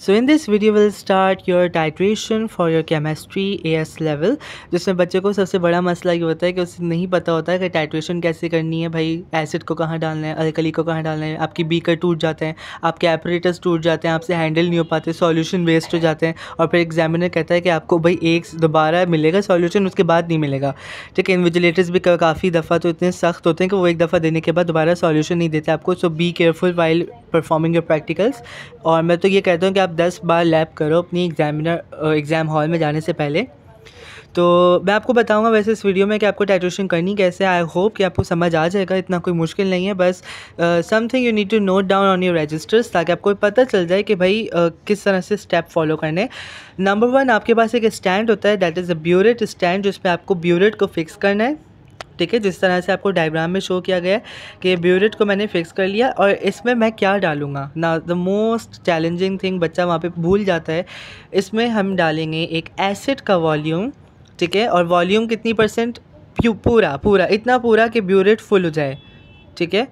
So in this video we'll start your titration for your chemistry AS level, जिसमें बच्चे को सबसे बड़ा मसला ये होता है कि उसे नहीं पता होता है कि टाइट्रेशन कैसे करनी है। भाई एसिड को कहाँ डालना है, अल्कली को कहाँ डालना है, आपकी बीकर टूट जाते हैं, आपके एपरेटस टूट जाते हैं, आपसे हैंडल नहीं हो पाते, सॉल्यूशन वेस्ट हो जाते हैं और फिर एग्जामिनर कहता है कि आपको भाई एक दोबारा मिलेगा सॉल्यूशन, उसके बाद नहीं मिलेगा। ठीक है, इन्विजिलेटर्स भी काफ़ी दफ़ा तो इतने सख्त होते हैं कि वो एक दफ़ा देने के बाद दोबारा सॉल्यूशन नहीं देते आपको। So be careful while performing your practicals. और मैं तो ये कहता हूँ कि आप 10 बार लैब करो अपनी एग्ज़ाम हॉल में जाने से पहले। तो मैं आपको बताऊंगा वैसे इस वीडियो में कि आपको टाइट्रेशन करनी कैसे है। आई होप कि आपको समझ आ जाएगा, इतना कोई मुश्किल नहीं है। बस something you need to note down on your registers ताकि आपको पता चल जाए कि भाई किस तरह से स्टेप फॉलो करने। नंबर 1, आपके पास एक स्टैंड होता है, that is a burette stand, जिसमें आपको ब्यूरेट को फिक्स करना है। ठीक है, जिस तरह से आपको डायग्राम में शो किया गया है कि ब्यूरेट को मैंने फिक्स कर लिया और इसमें मैं क्या डालूँगा ना, द मोस्ट चैलेंजिंग थिंग बच्चा वहाँ पे भूल जाता है। इसमें हम डालेंगे एक एसिड का वॉल्यूम। ठीक है, और वॉल्यूम कितनी परसेंट? पूरा इतना पूरा कि ब्यूरेट फुल हो जाए। ठीक है,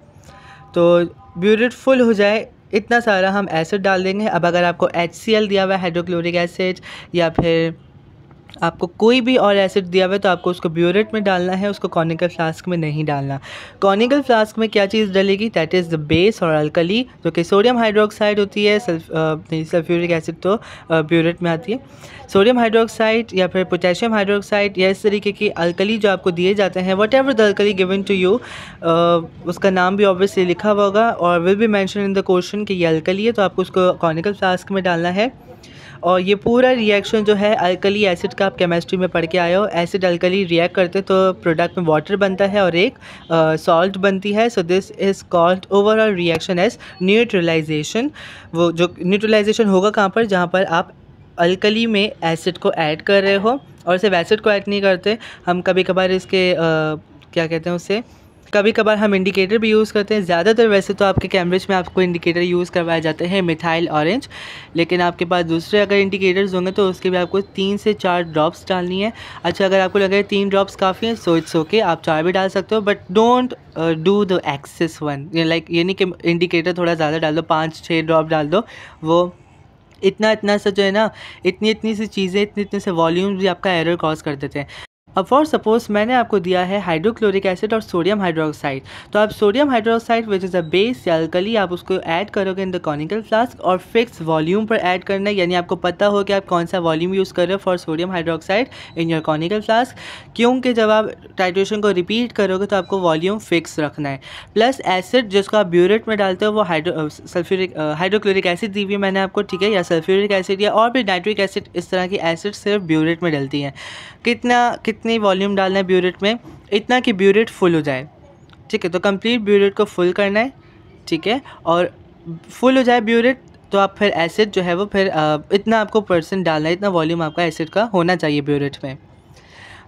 तो ब्यूरेट फुल हो जाए इतना सारा हम एसिड डाल देंगे। अब अगर आपको HCl दिया हुआ है, हाइड्रोक्लोरिक एसिड, या फिर आपको कोई भी और एसिड दिया हुआ है तो आपको उसको ब्यूरेट में डालना है, उसको कॉनिकल फ्लास्क में नहीं डालना। कॉनिकल फ्लास्क में क्या चीज़ डलेगी? दैट इज़ द बेस और अल्कली, जो कि सोडियम हाइड्रोक्साइड होती है। सल्फ्यूरिक एसिड तो ब्यूरेट में आती है। सोडियम हाइड्रोक्साइड या फिर पोटेशियम हाइड्रोक्साइड या इस तरीके की अल्कली जो आपको दिए जाते हैं, whatever the alkali given to you, उसका नाम भी ऑब्वियसली लिखा हुआ होगा और will be mention in the question कि ये अल्कली है, तो आपको उसको कॉनिकल फ्लास्क में डालना है। और ये पूरा रिएक्शन जो है अल्कली एसिड का, आप केमिस्ट्री में पढ़ के आए हो, एसिड अल्कली रिएक्ट करते तो प्रोडक्ट में वाटर बनता है और एक सॉल्ट बनती है। So this is called overall reaction as neutralization. वो जो न्यूट्रलाइजेशन होगा कहाँ पर? जहाँ पर आप अल्कली में एसिड को ऐड कर रहे हो। और सिर्फ एसिड को ऐड नहीं करते हम, कभी कभार इसके क्या कहते हैं उसे, कभी कभार हम इंडिकेटर भी यूज़ करते हैं। ज़्यादातर वैसे तो आपके कैम्ब्रिज में आपको इंडिकेटर यूज़ करवाए जाते हैं मिथाइल ऑरेंज, लेकिन आपके पास दूसरे अगर इंडिकेटर्स होंगे तो उसके भी आपको 3 से 4 ड्रॉप्स डालनी है। अच्छा, अगर आपको लगे 3 ड्रॉप्स काफ़ी हैं, सो इट्स ओके, आप 4 भी डाल सकते हो, but don't do the excess one. Like ये नहीं कि इंडिकेटर थोड़ा ज़्यादा डाल दो, 5-6 ड्रॉप डाल दो। वो इतना सा जो है ना, इतनी सी चीज़ें, इतने से वॉल्यूम्स भी आपका एरर कॉज कर देते हैं। अब फॉर सपोज मैंने आपको दिया है हाइड्रोक्लोरिक एसिड और सोडियम हाइड्रोक्साइड, तो आप sodium hydroxide which is a base या अल्कली, आप उसको ऐड करोगे इन द कॉनिकल फ्लास्क और फिक्स वॉल्यूम पर ऐड करना है। यानी आपको पता हो कि आप कौन सा वॉल्यूम यूज़ कर रहे हो for sodium hydroxide in your conical flask, क्योंकि जब आप टाइट्रेशन को रिपीट करोगे तो आपको वॉल्यूम फिक्स रखना है। प्लस एसिड जिसको आप ब्यूरेट में डालते हो वो हाइड्रोक्लोरिक एसिड दी हुई है मैंने आपको, ठीक है, या सल्फ्यूरिक एसिड या और भी नाइट्रिक एसिड, इस तरह की एसिड सिर्फ ब्यूरेट में डलती हैं। कितनी वॉल्यूम डालना है ब्यूरेट में? इतना कि ब्यूरेट फुल हो जाए। ठीक है, तो कंप्लीट ब्यूरेट को फुल करना है। ठीक है, और फुल हो जाए ब्यूरेट तो आप फिर एसिड जो है वो फिर इतना आपको परसेंट डालना है, इतना वॉल्यूम आपका एसिड का होना चाहिए ब्यूरेट में।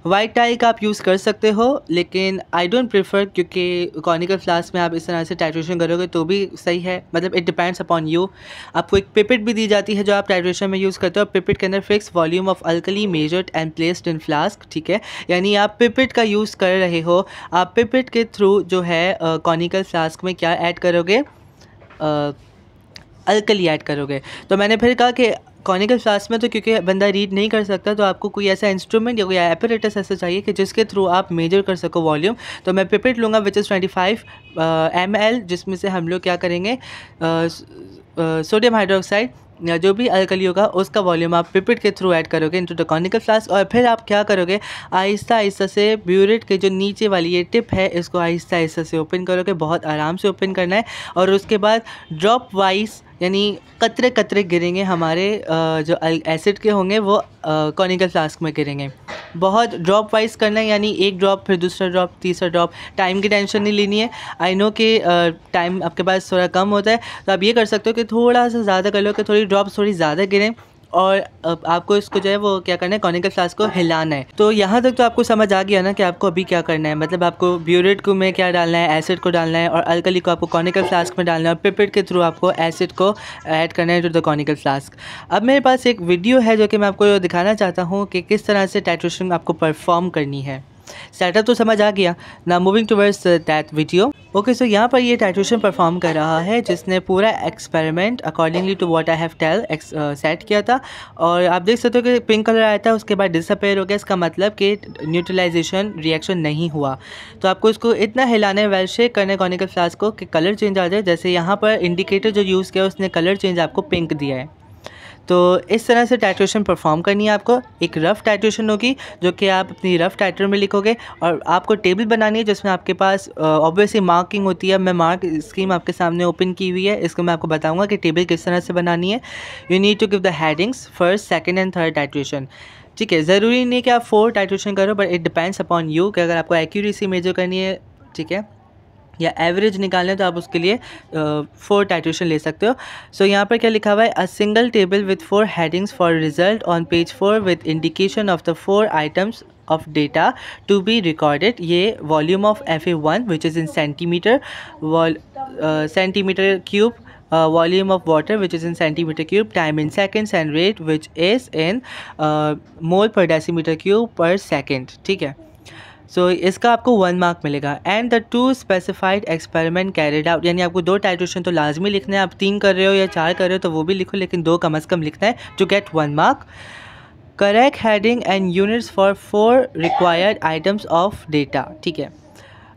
वाइट टाई का आप यूज़ कर सकते हो, लेकिन आई डोंट प्रेफर, क्योंकि कॉनिकल फ्लास्क में आप इस तरह से टाइट्रेशन करोगे तो भी सही है। मतलब इट डिपेंड्स अपॉन यू। आपको एक पिपेट भी दी जाती है जो आप टाइट्रेशन में यूज़ करते हो। पिपेट के अंदर fix volume of alkali measured and placed in flask. ठीक है, यानी आप पिपेट का यूज़ कर रहे हो, आप पिपेट के थ्रू जो है कॉनिकल फ्लास्क में क्या ऐड करोगे? अल्कली ऐड करोगे। तो मैंने फिर कहा कि कॉनिकल फ्लास्क में तो क्योंकि बंदा रीड नहीं कर सकता, तो आपको कोई ऐसा इंस्ट्रूमेंट या कोई एपरेटस ऐसा चाहिए कि जिसके थ्रू आप मेजर कर सको वॉल्यूम। तो मैं पिपेट लूँगा विच इज़ 25 ml, जिसमें से हम लोग क्या करेंगे, सोडियम हाइड्रोक्साइड या जो भी अल्कली होगा उसका वॉल्यूम आप पिपेट के थ्रू ऐड करोगे इनटू द कॉनिकल फ्लास्क। और फिर आप क्या करोगे, आहिस्ता से ब्यूरेट के जो नीचे वाली ये टिप है इसको आहिस्ता से ओपन करोगे, बहुत आराम से ओपन करना है। और उसके बाद ड्रॉप वाइज, यानी कतरे कतरे गिरेंगे हमारे जो एसिड के होंगे वो कॉनिकल फ्लास्क में गिरेंगे। बहुत ड्रॉप वाइज करना है, यानी एक ड्रॉप फिर दूसरा ड्रॉप तीसरा ड्रॉप। टाइम की टेंशन नहीं लेनी है। आई नो कि टाइम आपके पास थोड़ा कम होता है, तो आप ये कर सकते हो कि थोड़ा सा ज़्यादा कर लो कि थोड़ी ड्रॉप्स थोड़ी ज़्यादा गिरें और आपको इसको जो है वो क्या करना है, कॉनिकल फ्लास्क को हिलाना है। तो यहाँ तक तो आपको समझ आ गया ना कि आपको अभी क्या करना है। मतलब आपको ब्यूरेट को में क्या डालना है, एसिड को डालना है, और अल्कली को आपको कॉनिकल फ्लास्क में डालना है, और पिपेट के थ्रू आपको एसिड को ऐड करना है टू द कॉनिकल फ्लास्क। अब मेरे पास एक वीडियो है जो कि मैं आपको दिखाना चाहता हूँ कि किस तरह से टाइट्रेशन आपको परफॉर्म करनी है। सेटअप तो समझ आ गया ना। Moving towards that video. Okay, so यहाँ पर ये टाइट्रेशन परफॉर्म कर रहा है जिसने पूरा experiment accordingly to what I have tell set किया था। और आप देख सकते हो कि पिंक कलर आया था, उसके बाद डिसअपेयर हो गया। इसका मतलब कि न्यूट्रलाइजेशन रिएक्शन नहीं हुआ। तो आपको इसको इतना हिलाना है, वेल शेक करने कॉनिकल फ्लास्क को कि कलर चेंज आ जाए। जैसे यहाँ पर इंडिकेटर जो यूज़ किया उसने कलर चेंज आपको पिंक दिया है। तो इस तरह से टाइट्रेशन परफॉर्म करनी है आपको। एक रफ़ टाइट्रेशन होगी जो कि आप अपनी रफ़ टाइटर में लिखोगे, और आपको टेबल बनानी है जिसमें आपके पास ऑब्वियसली मार्किंग होती है। मैं मार्क स्कीम आपके सामने ओपन की हुई है, इसको मैं आपको बताऊंगा कि टेबल किस तरह से बनानी है। You need to give the headings first, second and third titration. ठीक है, ज़रूरी नहीं कि आप 4 टाइट्रेशन करो, but it depends upon you कि अगर आपको एक्यूरेसी मेजर करनी है, ठीक है, या एवरेज निकालना है तो आप उसके लिए 4 टाइट्रेशन ले सकते हो। सो यहाँ पर क्या लिखा हुआ है, a single table with 4 headings for result on page 4 with indication of the 4 items of data to be recorded। ये volume of FA1 which is in centimeter, centimeter cube, volume of water which is in centimeter cube, time in seconds and rate which is in mole per decimeter cube per second। ठीक है, सो इसका आपको 1 mark मिलेगा। And the 2 specified experiment carried out, यानी आपको 2 titration तो लाजमी लिखना है। आप 3 कर रहे हो या 4 कर रहे हो तो वो भी लिखो, लेकिन 2 कम अज़ कम लिखना है to get 1 mark. Correct heading and units for 4 required items of data. ठीक है,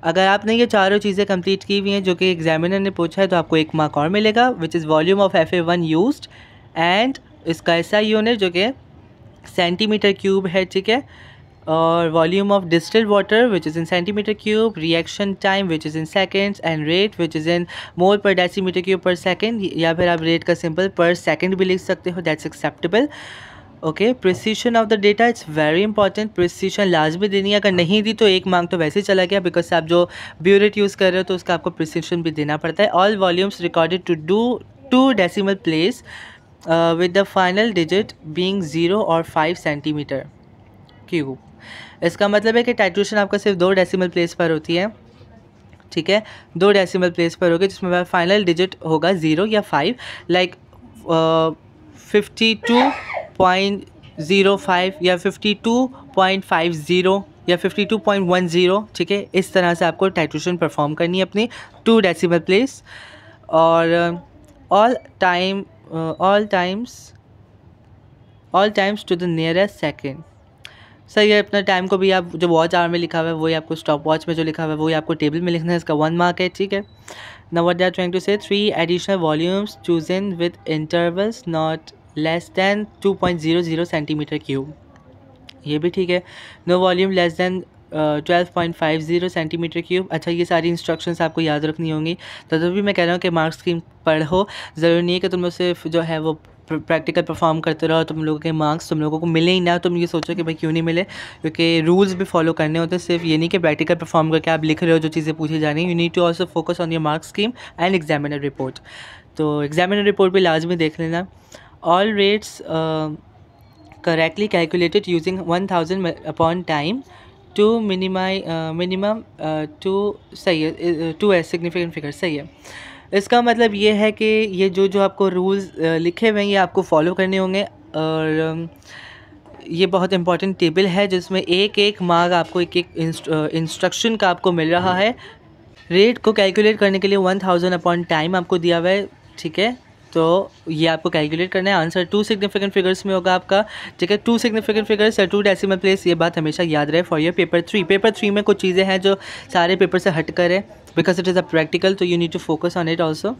अगर आपने ये चारों चीज़ें कंप्लीट की हुई हैं जो कि एग्जामिनर ने पूछा है तो आपको 1 मार्क और मिलेगा, which is volume of FA1 used, and इसका SI यूनिट जो कि सेंटीमीटर क्यूब है। ठीक है, और volume of distilled water which is in centimetre cube, reaction time which is in seconds, and rate which is in mole per decimetre cube पर second, या फिर आप रेट का सिंपल पर सेकेंड भी लिख सकते हो, that's acceptable. Okay, precision of the data, it's very important. Precision लाजमी देनी है, अगर नहीं दी तो 1 मार्क तो वैसे ही चला गया, बिकॉज आप जो ब्यूरेट यूज़ कर रहे हो तो उसका आपको प्रिसीशन भी देना पड़ता है। All volumes recorded to do 2 decimal place with the final digit being 0 और 5 सेंटीमीटर क्यूब। इसका मतलब है कि टाइट्रेशन आपका सिर्फ 2 डेसिमल प्लेस पर होती है। ठीक है, 2 डेसिमल प्लेस पर होगी जिसमें फाइनल डिजिट होगा 0 या 5, लाइक 52.05 या 52.50 या 52.10। ठीक है, इस तरह से आपको टाइट्रेशन परफॉर्म करनी है अपनी 2 डेसिमल प्लेस। और all times to the nearest second. सही है, अपना टाइम को भी आप जो वॉच आवर में लिखा हुआ है वही आपको स्टॉप वॉच में जो लिखा हुआ है वही आपको टेबल में लिखना है, इसका 1 मार्क है। ठीक है, now what they are trying to say, 3 additional volumes chosen with intervals not less than 2.00 centimetre cube, ये भी ठीक है। No volume less than 12.50 centimetre cube. अच्छा, ये सारी इंस्ट्रक्शंस आपको याद रखनी होंगी, तो भी मैं कह रहा हूँ कि मार्क्स की पढ़ो। ज़रूरी नहीं है कि तुम लोग सिर्फ जो है वो प्रैक्टिकल परफॉर्म करते रहो, तुम लोगों के मार्क्स तुम लोगों को मिले ही ना। तुम ये सोचो कि भाई क्यों नहीं मिले, क्योंकि रूल्स भी फॉलो करने होते हैं। सिर्फ ये नहीं कि प्रैक्टिकल परफॉर्म करके आप लिख रहे हो जो चीज़ें पूछी जा रही हैं। You need to also focus on your marks scheme and examiner report. तो एग्जामिनर रिपोर्ट भी लाजमी देख लेना। All rates correctly calculated using 1000 upon time to minimum two, सही है, 2 सिग्निफिकेंट फिगर, सही है। इसका मतलब ये है कि ये जो आपको रूल्स लिखे हुए हैं ये आपको फॉलो करने होंगे। और ये बहुत इंपॉर्टेंट टेबल है जिसमें एक मार्क आपको एक इंस्ट्रक्शन का आपको मिल रहा है। रेट को कैलकुलेट करने के लिए 1000 अपॉन टाइम आपको दिया हुआ है। ठीक है, तो ये आपको कैलकुलेट करना है। आंसर 2 सिग्निफिकेंट फिगर्स में होगा आपका। ठीक है, 2 सिग्निफिकेंट फिगर्स या 2 डेसिमल प्लेस, ये बात हमेशा याद रहे फॉर योर पेपर 3। पेपर 3 में कुछ चीज़ें हैं जो सारे पेपर से हट कर है, because it is a practical, so you need to focus on it also.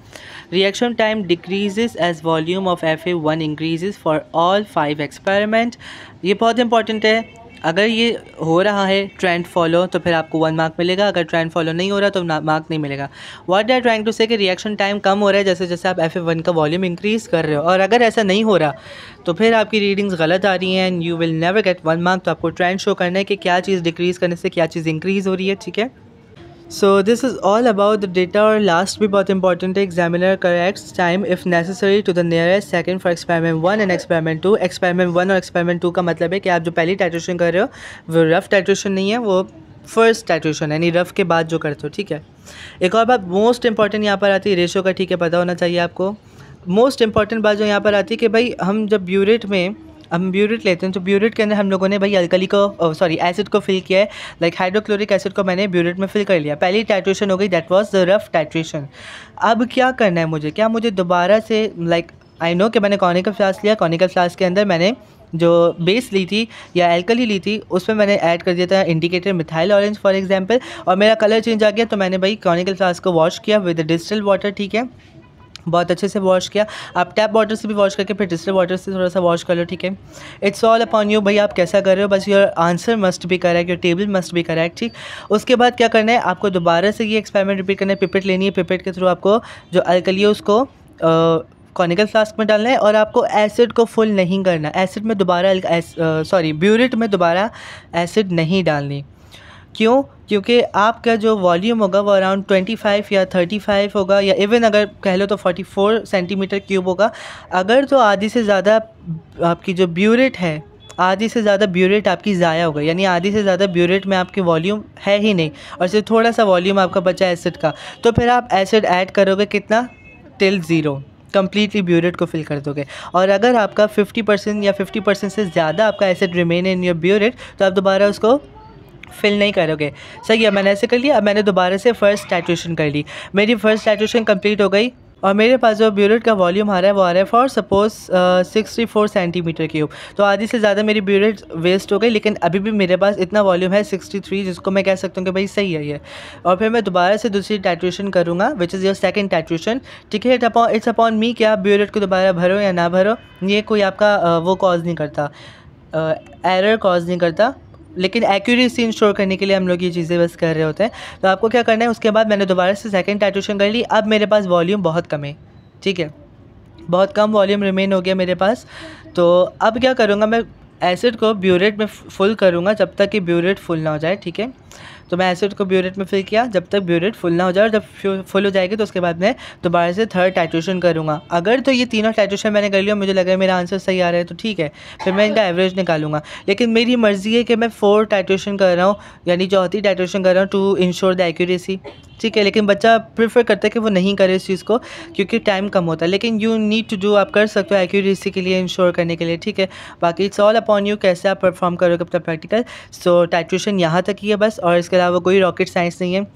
Reaction time decreases as volume of FA1 increases for all 5 experiment। ये बहुत इंपॉर्टेंट है। अगर ये हो रहा है ट्रेंड फॉलो तो फिर आपको 1 मार्क मिलेगा, अगर ट्रेंड फॉलो नहीं हो रहा तो मार्क नहीं मिलेगा। What they are trying to say कि रिएक्शन टाइम कम हो रहा है जैसे जैसे आप FA1 का वॉल्यूम इंक्रीज़ कर रहे हो, और अगर ऐसा नहीं हो रहा तो फिर आपकी रीडिंग्स गलत आ रही हैं and you will never get 1 mark. तो आपको ट्रेंड शो करना है कि क्या चीज़ डिक्रीज़ करने से क्या चीज़ इंक्रीज़ हो रही है। ठीक है, so this is all about the data. और लास्ट भी बहुत इंपॉर्टेंट है, examiner corrects time if necessary to the nearest second for experiment 1 and experiment 2। Experiment 1 और एक्सपेरिमेंट 2 का मतलब है कि आप जो पहली टाइट्रेशन कर रहे हो वो रफ़ टाइट्रेशन नहीं है, वो फर्स्ट टाइट्रेशन यानी रफ़ के बाद जो करते हो। ठीक है, एक और बात मोस्ट इंपॉर्टेंट यहाँ पर आती है रेशो का। ठीक है, पता होना चाहिए आपको। मोस्ट इंपॉर्टेंट बात जो यहाँ पर आती है कि भाई हम जब ब्यूरेट में अब हम ब्यूरेट लेते हैं, तो ब्यूरेट के अंदर हम लोगों ने भाई अल्कली को सॉरी एसिड को फिल किया है, लाइक हाइड्रोक्लोरिक एसिड को मैंने ब्यूरेट में फिल कर लिया। पहली टाइट्रेशन हो गई, that was the rough titration. अब क्या करना है मुझे, क्या मुझे दोबारा से लाइक आई नो कि मैंने कॉनिकल फ्लास्क लिया, कॉनिकल फ्लास्क के अंदर मैंने जो बेस ली थी या एल्कली ली थी उसमें मैंने ऐड कर दिया था indicator methyl orange for example, और मेरा कलर चेंज आ गया। तो मैंने भाई कॉनिकल फ्लास्क को वॉश किया विद डिस्टिल्ड वाटर, ठीक है, बहुत अच्छे से वॉश किया। आप टैप वाटर से भी वॉश करके फिर डिस्टिल्ड वाटर से थोड़ा सा वॉश कर लो, ठीक है। इट्स ऑल अपॉन यू भाई, आप कैसा कर रहे हो, बस your answer must be correct, your table must be correct, ठीक। उसके बाद क्या करना है, आपको दोबारा से ये एक्सपेरिमेंट रिपीट करना है। पिपेट लेनी है, पिपेट के थ्रू आपको जो अल्कली है उसको कॉनिकल फ्लास्क में डालना है, और आपको एसिड को फुल नहीं करना। एसिड में दोबारा ब्यूरेट में दोबारा एसिड नहीं डालनी। क्यों? क्योंकि आपका जो वॉल्यूम होगा वो अराउंड 25 या 35 होगा, या इवन अगर कह लो तो 44 सेंटीमीटर क्यूब होगा। अगर तो आधी से ज़्यादा आपकी जो ब्यूरेट है, आधी से ज़्यादा ब्यूरेट आपकी ज़ाया हो गई, यानी आधी से ज़्यादा ब्यूरेट में आपकी वॉल्यूम है ही नहीं और सिर्फ थोड़ा सा वॉल्यूम आपका बचा एसिड का, तो फिर आप एसिड ऐड करोगे कितना, टिल ज़ीरो, कम्प्लीटली ब्यूरेट को फिल कर दोगे। और अगर आपका 50% या 50% से ज़्यादा आपका acid remain in your burette, तो आप दोबारा उसको फिल नहीं करोगे। सही है, मैंने ऐसे कर लिया। अब मैंने दोबारा से फर्स्ट टाइट्रेशन कर ली, मेरी फर्स्ट टाइट्रेशन कंप्लीट हो गई, और मेरे पास जो ब्यूरेट का वॉल्यूम आ रहा है वो आ रहा है फॉर सपोज 64 सेंटीमीटर क्यूब। तो आधी से ज़्यादा मेरी ब्यूरेट वेस्ट हो गई, लेकिन अभी भी मेरे पास इतना वॉल्यूम है 63, जिसको मैं कह सकता हूँ कि भाई सही है ये। और फिर मैं दोबारा से दूसरी टाइट्रेशन करूँगा which is your second titration, ठीक है। इट्स अपॉन मी कि आप ब्यूरेट को दोबारा भरो या ना भरो, ये कोई आपका वो कॉज नहीं करता, एरर कॉज नहीं करता, लेकिन एक्यूरेसी इंश्योर करने के लिए हम लोग ये चीज़ें बस कर रहे होते हैं। तो आपको क्या करना है, उसके बाद मैंने दोबारा से सेकंड टाइट्रेशन कर ली। अब मेरे पास वॉल्यूम बहुत कम है, ठीक है, बहुत कम वॉल्यूम रिमेन हो गया मेरे पास। तो अब क्या करूँगा, मैं एसिड को ब्यूरेट में फुल करूँगा जब तक कि ब्यूरेट फुल ना हो जाए, ठीक है। तो मैं एसिड को ब्यूरेट में फिल किया जब तक ब्यूरेट फुल ना हो जाए, और जब फुल हो जाएगी तो उसके बाद मैं दोबारा से थर्ड टाइट्रेशन करूँगा। अगर तो ये तीनों टाइट्रेशन मैंने कर लिया, मुझे लगा है मेरा आंसर सही आ रहा है, तो ठीक है, फिर मैं इनका एवरेज निकालूंगा। लेकिन मेरी मर्ज़ी है कि मैं 4 टाइट्रेशन कर रहा हूँ, यानी चौथी टाइट्रेशन कर रहा हूँ टू इंश्योर द एक्यूरेसी, ठीक है। लेकिन बच्चा प्रेफर करता है कि वो नहीं करे इस चीज़ को क्योंकि टाइम कम होता है, लेकिन यू नीड टू डू, आप कर सकते हो एक्यूरेसी के लिए, इंश्योर करने के लिए, ठीक है। बाकी इट्स ऑल अपॉन यू, कैसे आप परफॉर्म करोगे अपना प्रैक्टिकल। सो टाइट्रेशन यहाँ तक ही है बस, और इसके अलावा कोई रॉकेट साइंस नहीं है।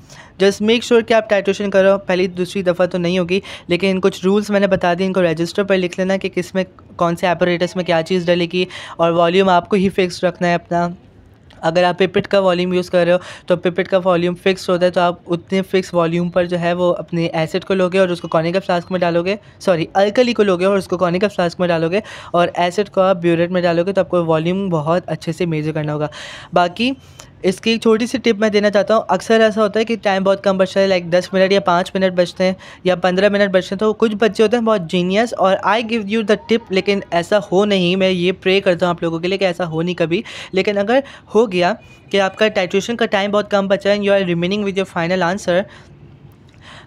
जस्ट मेक श्योर कि आप टाइट्रेशन करो, पहली दूसरी दफ़ा तो नहीं होगी, लेकिन कुछ रूल्स मैंने बता दिए, इनको रजिस्टर पर लिख लेना कि किस में कौन से एपरेटस में क्या चीज़ डलेगी, और वॉल्यूम आपको ही फिक्स रखना है अपना। अगर आप पिपेट का वॉल्यूम यूज़ कर रहे हो तो पिपेट का वॉल्यूम फिक्स होता है, तो आप उतने फिक्स वॉल्यूम पर जो है वो अपने एसिड को लोगे और उसको कॉनिकल फ्लास्क में डालोगे, सॉरी अल्कली को लोगे और उसको कॉनिकल फ्लास्क में डालोगे, और एसिड को आप ब्यूरेट में डालोगे, तो आपको वॉल्यूम बहुत अच्छे से मेजर करना होगा। बाकी इसकी एक छोटी सी टिप मैं देना चाहता हूँ, अक्सर ऐसा होता है कि टाइम बहुत कम बचता है, लाइक 10 मिनट या 5 मिनट बचते हैं या 15 मिनट बचते हैं, तो कुछ बच्चे होते हैं बहुत जीनियस, और I give you the tip, लेकिन ऐसा हो नहीं, मैं ये प्रे करता हूँ आप लोगों के लिए कि ऐसा हो नहीं कभी। लेकिन अगर हो गया कि आपका टाइट्रेशन का टाइम बहुत कम बचा है, you are remaining with your final answer,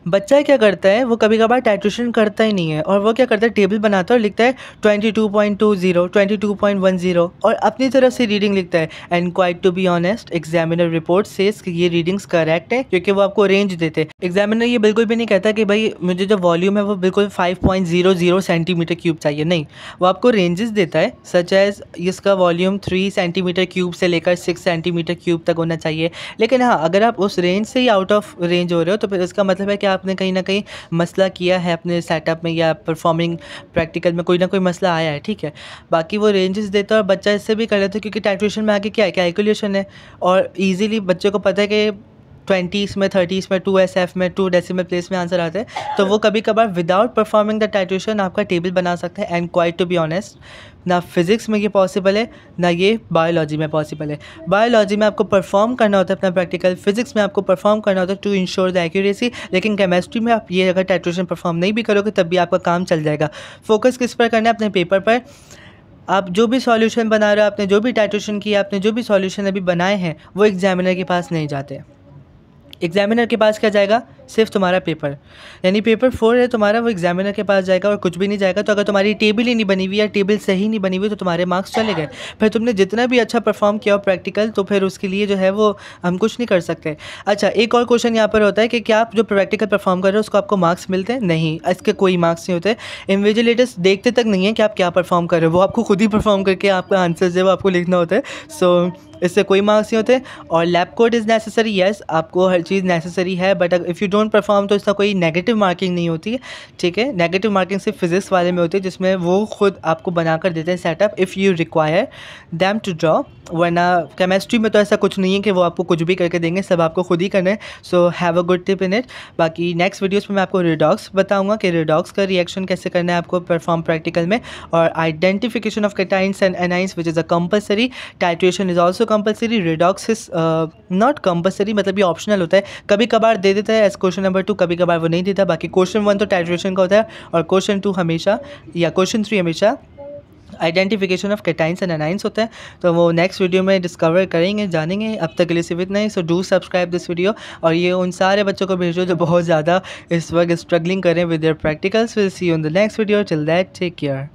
बच्चा क्या करता है, वो कभी कभार टाइट्रेशन करता ही नहीं है, और वो क्या करता है, टेबल बनाता है और लिखता है 22.20 22.10 और अपनी तरफ से रीडिंग लिखता है। And quite to be honest, examiner report says कि ये रीडिंग्स करेक्ट है, क्योंकि वो आपको रेंज देते हैं। एग्जामिनर ये बिल्कुल भी नहीं कहता कि भाई मुझे जो वॉल्यूम है वो बिल्कुल 5.00 सेंटीमीटर क्यूब चाहिए, नहीं, वो आपको रेंजेस देता है, सच एज इसका वॉल्यूम 3 सेंटीमीटर क्यूब से लेकर 6 सेंटीमीटर क्यूब तक होना चाहिए। लेकिन हाँ, अगर आप उस रेंज से ही आउट ऑफ रेंज हो रहे हो तो फिर इसका मतलब है कि आपने कहीं ना कहीं मसला किया है अपने सेटअप में, या परफॉर्मिंग प्रैक्टिकल में कोई ना कोई मसला आया है, ठीक है। बाकी वो रेंजेस देता है और बच्चा इससे भी कर लेता है, क्योंकि टाइट्रेशन में आगे क्या है, कैलकुलेशन है, और इजीली बच्चे को पता है कि 20s में 30s में 2SF में 2 डेसिमल प्लेस में आंसर आते हैं, तो वो कभी कभार विदाउट परफॉर्मिंग द टाइट्रेशन आपका टेबल बना सकता है। And quite to be honest, ना फिज़िक्स में ये पॉसिबल है, ना ये बायोलॉजी में पॉसिबल है। बायोलॉजी में आपको परफॉर्म करना होता है अपना प्रैक्टिकल, फिजिक्स में आपको परफॉर्म करना होता है टू इंश्योर द एक्यूरेसी, लेकिन केमिस्ट्री में आप ये अगर टाइट्रेशन परफॉर्म नहीं भी करोगे तब भी आपका काम चल जाएगा। फोकस किस पर करना है, अपने पेपर पर। आप जो भी सॉल्यूशन बना रहे हो, आपने जो भी टाइट्रेशन किया, आपने जो भी सॉल्यूशन अभी बनाए हैं, वो एग्जामिनर के पास नहीं जाते। एग्जामिनर के पास क्या जाएगा, सिर्फ तुम्हारा पेपर, यानी पेपर 4 है तुम्हारा, वो एग्जामिनर के पास जाएगा और कुछ भी नहीं जाएगा। तो अगर तुम्हारी टेबल ही नहीं बनी हुई या टेबल सही नहीं बनी हुई तो तुम्हारे मार्क्स चले गए। फिर तुमने जितना भी अच्छा परफॉर्म किया हो प्रैक्टिकल, तो फिर उसके लिए जो है वो हम कुछ नहीं कर सकते। अच्छा, एक और क्वेश्चन यहाँ पर होता है कि क्या आप जो प्रैक्टिकल परफॉर्म कर रहे हो उसको आपको मार्क्स मिलते हैं? नहीं, इसके कोई मार्क्स नहीं होते। इन्विजिलेटर्स देखते तक नहीं है कि आप क्या परफॉर्म कर रहे हो, वो आपको खुद ही परफॉर्म करके आपका आंसर जो है वो आपको लिखना होता है। सो इससे कोई मार्क्स नहीं होते। और lab coat is necessary, yes आपको हर चीज़ नेसेसरी है, but if you don't perform तो इसका कोई नेगेटिव मार्किंग नहीं होती है, ठीक है। नेगेटिव मार्किंग सिर्फ फिजिक्स वाले में होती है, जिसमें वो खुद आपको बना कर देते हैं setup, if you require them to draw. वरना केमिस्ट्री में तो ऐसा कुछ नहीं है कि वो आपको कुछ भी करके देंगे, सब आपको खुद ही करना है। So have a good tip in it. बाकी नेक्स्ट वीडियोस में मैं आपको रिडॉक्स बताऊंगा कि रिडॉक्स का रिएक्शन कैसे करना है आपको परफॉर्म प्रैक्टिकल में, और identification of cations and anions which is a compulsory. Titration is also compulsory. Redox is not compulsory, मतलब ये ऑप्शनल होता है, कभी कभार दे देता है एज क्वेश्चन नंबर 2, कभी कभार वो नहीं देता। बाकी क्वेश्चन 1 तो टाइट्रेशन का होता है, और क्वेश्चन 2 हमेशा, या क्वेश्चन 3 हमेशा identification of cations and anions होता है। तो वो नेक्स्ट वीडियो में डिस्कवर करेंगे, जानेंगे। अब तक के लिए सिर्फ इतना ही। So do subscribe this video, और ये उन सारे बच्चों को भेजो जो बहुत ज़्यादा इस वक्त स्ट्रगलिंग करें with their practicals. Will see you in the next video. Till that take care.